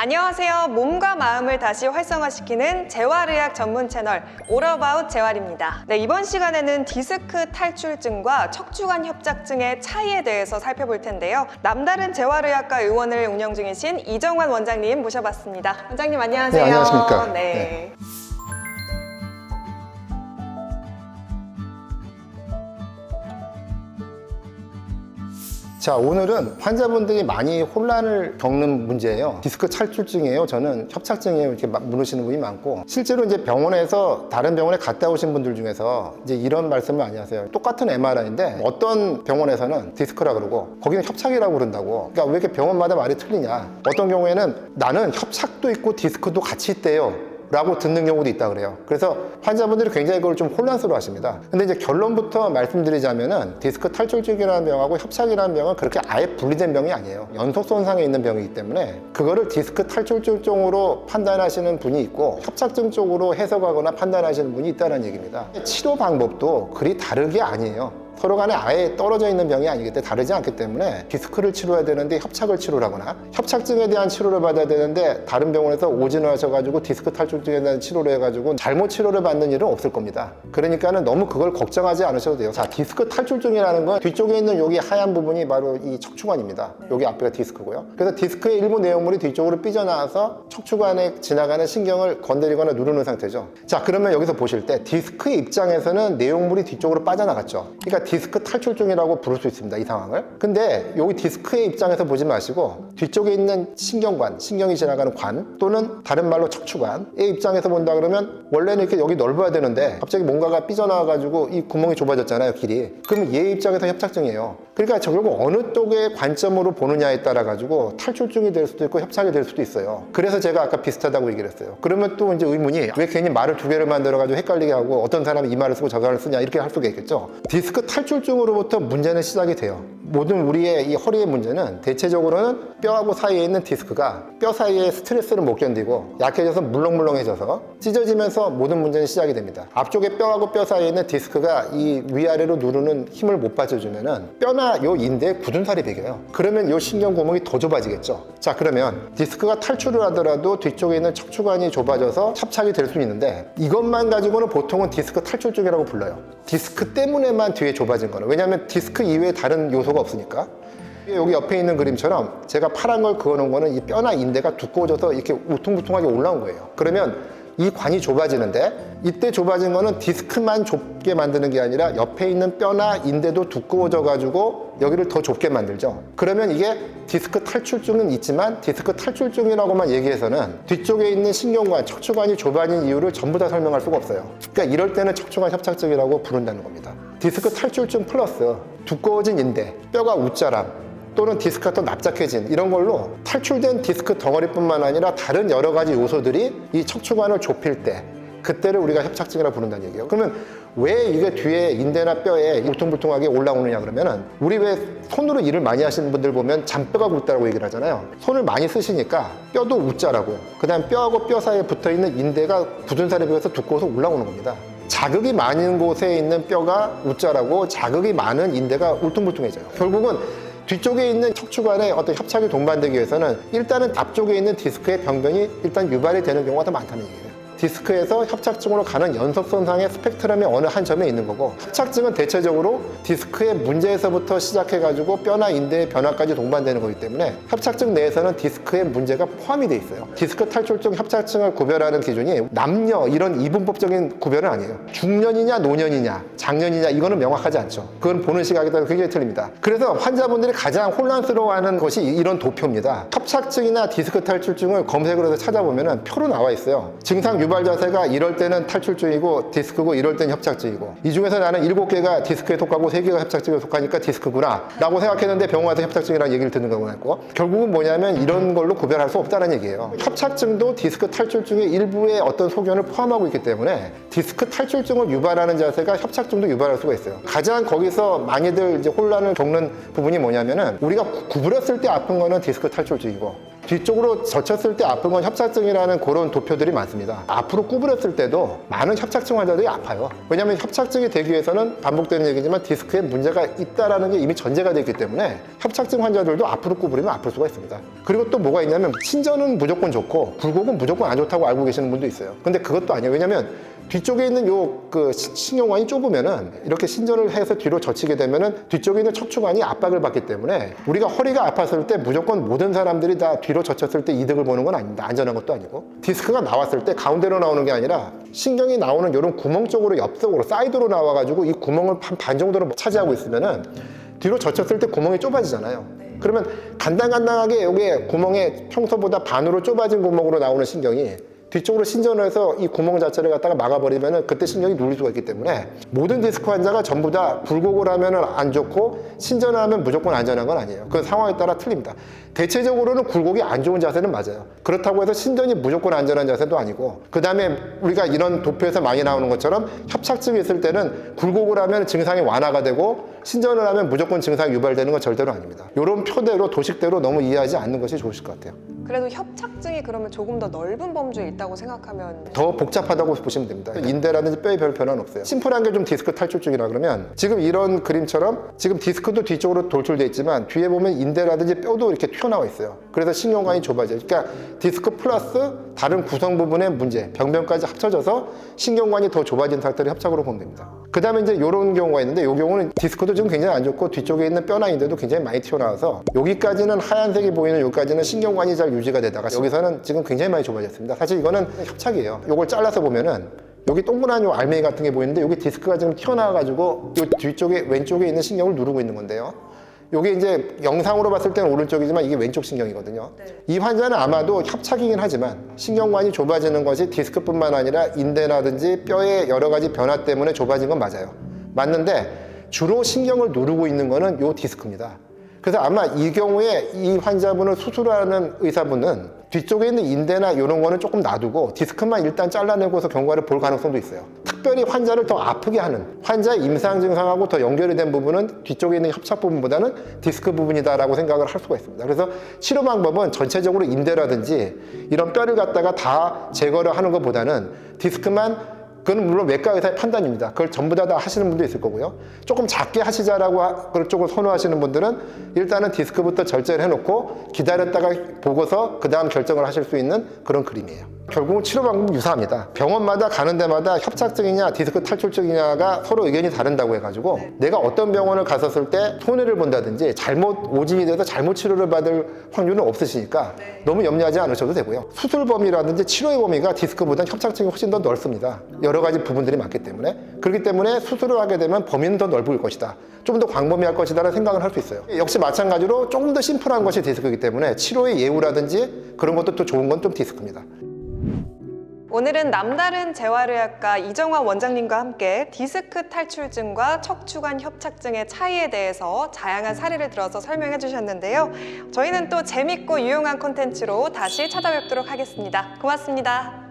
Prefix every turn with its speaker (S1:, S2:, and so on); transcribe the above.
S1: 안녕하세요. 몸과 마음을 다시 활성화시키는 재활의학 전문 채널 올어바웃 재활입니다. 네, 이번 시간에는 디스크 탈출증과 척추관 협착증의 차이에 대해서 살펴볼 텐데요. 남다른 재활의학과 의원을 운영 중이신 이정환 원장님 모셔봤습니다. 원장님 안녕하세요.
S2: 네, 안녕하십니까.
S1: 네.
S2: 자, 오늘은 환자분들이 많이 혼란을 겪는 문제예요. 디스크 탈출증이에요? 저는 협착증이에요? 이렇게 물으시는 분이 많고, 실제로 이제 병원에서 다른 병원에 갔다 오신 분들 중에서 이제 이런 말씀을 많이 하세요. 똑같은 MRI인데 어떤 병원에서는 디스크라 그러고 거기는 협착이라고 그런다고. 그러니까 왜 이렇게 병원마다 말이 틀리냐. 어떤 경우에는 나는 협착도 있고 디스크도 같이 있대요 라고 듣는 경우도 있다 그래요. 그래서 환자분들이 굉장히 그걸 좀 혼란스러워 하십니다. 근데 이제 결론부터 말씀드리자면은 디스크 탈출증이라는 병하고 협착이라는 병은 그렇게 아예 분리된 병이 아니에요. 연속 손상에 있는 병이기 때문에 그거를 디스크 탈출증 쪽으로 판단하시는 분이 있고 협착증 쪽으로 해석하거나 판단하시는 분이 있다는 얘기입니다. 치료 방법도 그리 다르게 아니에요. 서로 간에 아예 떨어져 있는 병이 아니기 때문에 다르지 않기 때문에 디스크를 치료해야 되는데 협착을 치료하거나 협착증에 대한 치료를 받아야 되는데 다른 병원에서 오진을 하셔가지고 디스크 탈출증에 대한 치료를 해가지고 잘못 치료를 받는 일은 없을 겁니다. 그러니까는 너무 그걸 걱정하지 않으셔도 돼요. 자, 디스크 탈출증이라는 건 뒤쪽에 있는 여기 하얀 부분이 바로 이 척추관입니다. 여기 앞에가 디스크고요. 그래서 디스크의 일부 내용물이 뒤쪽으로 삐져나와서 척추관에 지나가는 신경을 건드리거나 누르는 상태죠. 자, 그러면 여기서 보실 때 디스크의 입장에서는 내용물이 뒤쪽으로 빠져나갔죠. 그러니까 디스크 탈출증이라고 부를 수 있습니다, 이 상황을. 근데 여기 디스크의 입장에서 보지 마시고 뒤쪽에 있는 신경관, 신경이 지나가는 관 또는 다른 말로 척추관의 입장에서 본다 그러면 원래는 이렇게 여기 넓어야 되는데 갑자기 뭔가가 삐져나와가지고 이 구멍이 좁아졌잖아요, 길이. 그러면 얘 입장에서 협착증이에요. 그러니까 결국 어느 쪽의 관점으로 보느냐에 따라 가지고 탈출증이 될 수도 있고 협착이 될 수도 있어요. 그래서 제가 아까 비슷하다고 얘기를 했어요. 그러면 또 이제 의문이 왜 괜히 말을 두 개를 만들어 가지고 헷갈리게 하고 어떤 사람이 이 말을 쓰고 저 말을 쓰냐 이렇게 할 수가 있겠죠. 디스크 탈출증으로부터 문제는 시작이 돼요. 모든 우리의 이 허리의 문제는 대체적으로는 뼈하고 사이에 있는 디스크가 뼈 사이에 스트레스를 못 견디고 약해져서 물렁물렁해져서 찢어지면서 모든 문제는 시작이 됩니다. 앞쪽에 뼈하고 뼈 사이에 있는 디스크가 이 위아래로 누르는 힘을 못 받쳐주면은 뼈나 요 인대에 굳은 살이 배겨요. 그러면 요 신경 구멍이 더 좁아지겠죠. 자, 그러면 디스크가 탈출을 하더라도 뒤쪽에 있는 척추관이 좁아져서 협착이 될 수 있는데 이것만 가지고는 보통은 디스크 탈출증이라고 불러요. 디스크 때문에만 뒤에 좁아진 거는. 왜냐하면 디스크 이외에 다른 요소가 없으니까. 여기 옆에 있는 그림처럼 제가 파란 걸 그어놓은 거는 이 뼈나 인대가 두꺼워져서 이렇게 우퉁부퉁하게 올라온 거예요. 그러면 이 관이 좁아지는데 이때 좁아진 거는 디스크만 좁게 만드는 게 아니라 옆에 있는 뼈나 인대도 두꺼워져 가지고 여기를 더 좁게 만들죠. 그러면 이게 디스크 탈출증은 있지만 디스크 탈출증이라고만 얘기해서는 뒤쪽에 있는 신경관, 척추관이 좁아진 이유를 전부 다 설명할 수가 없어요. 그러니까 이럴 때는 척추관 협착증이라고 부른다는 겁니다. 디스크 탈출증 플러스 두꺼워진 인대, 뼈가 웃자람 또는 디스크가 더 납작해진 이런 걸로 탈출된 디스크 덩어리뿐만 아니라 다른 여러 가지 요소들이 이 척추관을 좁힐 때 그때를 우리가 협착증이라고 부른다는 얘기예요. 그러면 왜 이게 뒤에 인대나 뼈에 울퉁불퉁하게 올라오느냐 그러면은 우리 왜 손으로 일을 많이 하시는 분들 보면 잔뼈가 굳다라고 얘기를 하잖아요. 손을 많이 쓰시니까 뼈도 웃자라고 그 다음 뼈하고 뼈 사이에 붙어있는 인대가 굳은 살에 비해서 두꺼워서 올라오는 겁니다. 자극이 많은 곳에 있는 뼈가 웃자라고 자극이 많은 인대가 울퉁불퉁해져요. 결국은 뒤쪽에 있는 척추관의 어떤 협착이 동반되기 위해서는 일단은 앞쪽에 있는 디스크의 병변이 일단 유발이 되는 경우가 더 많다는 얘기예요. 디스크에서 협착증으로 가는 연속 손상의 스펙트럼이 어느 한 점에 있는 거고 협착증은 대체적으로 디스크의 문제에서부터 시작해가지고 뼈나 인대의 변화까지 동반되는 거기 때문에 협착증 내에서는 디스크의 문제가 포함이 돼 있어요. 디스크 탈출증, 협착증을 구별하는 기준이 남녀 이런 이분법적인 구별은 아니에요. 중년이냐 노년이냐 장년이냐 이거는 명확하지 않죠. 그건 보는 시각에 따라 굉장히 틀립니다. 그래서 환자분들이 가장 혼란스러워하는 것이 이런 도표입니다. 협착증이나 디스크 탈출증을 검색을 해서 찾아보면 표로 나와 있어요. 증상 유발 자세가 이럴 때는 탈출증이고 디스크고 이럴 때는 협착증이고 이 중에서 나는 7개가 디스크에 속하고 3개가 협착증에 속하니까 디스크구나 라고 생각했는데 병원 가서 협착증이라는 얘기를 듣는 경우가 있고 결국은 뭐냐면 이런 걸로 구별할 수 없다는 얘기예요. 협착증도 디스크 탈출증의 일부의 어떤 소견을 포함하고 있기 때문에 디스크 탈출증을 유발하는 자세가 협착증도 유발할 수가 있어요. 가장 거기서 많이들 이제 혼란을 겪는 부분이 뭐냐면은 우리가 구부렸을 때 아픈 거는 디스크 탈출증이고 뒤쪽으로 젖혔을 때 아픈 건 협착증이라는 그런 도표들이 많습니다. 앞으로 구부렸을 때도 많은 협착증 환자들이 아파요. 왜냐하면 협착증이 되기 위해서는 반복되는 얘기지만 디스크에 문제가 있다는 게 이미 전제가 되어 있기 때문에 협착증 환자들도 앞으로 구부리면 아플 수가 있습니다. 그리고 또 뭐가 있냐면 신전은 무조건 좋고 굴곡은 무조건 안 좋다고 알고 계시는 분도 있어요. 근데 그것도 아니에요. 왜냐하면 뒤쪽에 있는 신경관이 좁으면은 이렇게 신전을 해서 뒤로 젖히게 되면은 뒤쪽에 있는 척추관이 압박을 받기 때문에 우리가 허리가 아팠을 때 무조건 모든 사람들이 다 뒤로 젖혔을 때 이득을 보는 건 아닙니다. 안전한 것도 아니고. 디스크가 나왔을 때 가운데로 나오는 게 아니라 신경이 나오는 이런 구멍 쪽으로 옆쪽으로 사이드로 나와가지고 이 구멍을 한 반 정도로 차지하고 있으면은 뒤로 젖혔을 때 구멍이 좁아지잖아요. 그러면 간당간당하게 여기에 구멍에 평소보다 반으로 좁아진 구멍으로 나오는 신경이 뒤쪽으로 신전을 해서 이 구멍 자체를 갖다가 막아버리면 그때 신경이 눌릴 수가 있기 때문에 모든 디스크 환자가 전부 다 굴곡을 하면 안 좋고 신전을 하면 무조건 안전한 건 아니에요. 그 상황에 따라 틀립니다. 대체적으로는 굴곡이 안 좋은 자세는 맞아요. 그렇다고 해서 신전이 무조건 안전한 자세도 아니고, 그 다음에 우리가 이런 도표에서 많이 나오는 것처럼 협착증이 있을 때는 굴곡을 하면 증상이 완화가 되고 신전을 하면 무조건 증상이 유발되는 건 절대로 아닙니다. 이런 표대로 도식대로 너무 이해하지 않는 것이 좋으실 것 같아요.
S1: 그래도 협착증이 그러면 조금 더 넓은 범주에 있다고 생각하면
S2: 더 복잡하다고 보시면 됩니다. 인대라든지 뼈에 별 변화는 없어요. 심플한 게 좀 디스크 탈출증이라 그러면 지금 이런 그림처럼 지금 디스크도 뒤쪽으로 돌출되어 있지만 뒤에 보면 인대라든지 뼈도 이렇게 튀어나와 있어요. 그래서 신경관이 좁아져요. 그러니까 디스크 플러스 다른 구성 부분의 문제, 병변까지 합쳐져서 신경관이 더 좁아진 상태를 협착으로 보면 됩니다. 그 다음에 이제 이런 경우가 있는데 이 경우는 디스크도 지금 굉장히 안 좋고 뒤쪽에 있는 뼈나 인대도 굉장히 많이 튀어나와서 여기까지는 하얀색이 보이는 여기까지는 신경관이 잘 유지가 되다가 여기서는 지금 굉장히 많이 좁아졌습니다. 사실 이거는 협착이에요. 이걸 잘라서 보면은 여기 동그란 요 알맹이 같은 게 보이는데 여기 디스크가 지금 튀어나와가지고 이 뒤쪽에 왼쪽에 있는 신경을 누르고 있는 건데요. 이게 이제 영상으로 봤을 때는 오른쪽이지만 이게 왼쪽 신경이거든요. 이 환자는 아마도 협착이긴 하지만 신경관이 좁아지는 것이 디스크뿐만 아니라 인대라든지 뼈의 여러 가지 변화 때문에 좁아진 건 맞아요. 맞는데 주로 신경을 누르고 있는 거는 요 디스크입니다. 그래서 아마 이 경우에 이 환자분을 수술하는 의사분은 뒤쪽에 있는 인대나 이런 거는 조금 놔두고 디스크만 일단 잘라내고서 경과를 볼 가능성도 있어요. 특별히 환자를 더 아프게 하는 환자의 임상 증상하고 더 연결이 된 부분은 뒤쪽에 있는 협착 부분보다는 디스크 부분이다라고 생각을 할 수가 있습니다. 그래서 치료 방법은 전체적으로 인대라든지 이런 뼈를 갖다가 다 제거를 하는 것보다는 디스크만, 그건 물론 외과 의사의 판단입니다. 그걸 전부 다 하시는 분도 있을 거고요. 조금 작게 하시자라고 그런 쪽을 선호하시는 분들은 일단은 디스크부터 절제를 해놓고 기다렸다가 보고서 그 다음 결정을 하실 수 있는 그런 그림이에요. 결국은 치료 방법은 유사합니다. 병원마다 가는 데마다 협착증이냐 디스크 탈출증이냐가 서로 의견이 다른다고 해가지고 내가 어떤 병원을 갔었을 때 손해를 본다든지 잘못 오진이 돼서 잘못 치료를 받을 확률은 없으시니까 너무 염려하지 않으셔도 되고요. 수술 범위라든지 치료의 범위가 디스크보다는 협착증이 훨씬 더 넓습니다. 여러 가지 부분들이 많기 때문에. 그렇기 때문에 수술을 하게 되면 범위는 더 넓을 것이다. 좀 더 광범위할 것이다라는 생각을 할 수 있어요. 역시 마찬가지로 조금 더 심플한 것이 디스크이기 때문에 치료의 예후라든지 그런 것도 또 좋은 건 좀 디스크입니다.
S1: 오늘은 남다른 재활의학과 이정환 원장님과 함께 디스크 탈출증과 척추관 협착증의 차이에 대해서 다양한 사례를 들어서 설명해 주셨는데요. 저희는 또 재밌고 유용한 콘텐츠로 다시 찾아뵙도록 하겠습니다. 고맙습니다.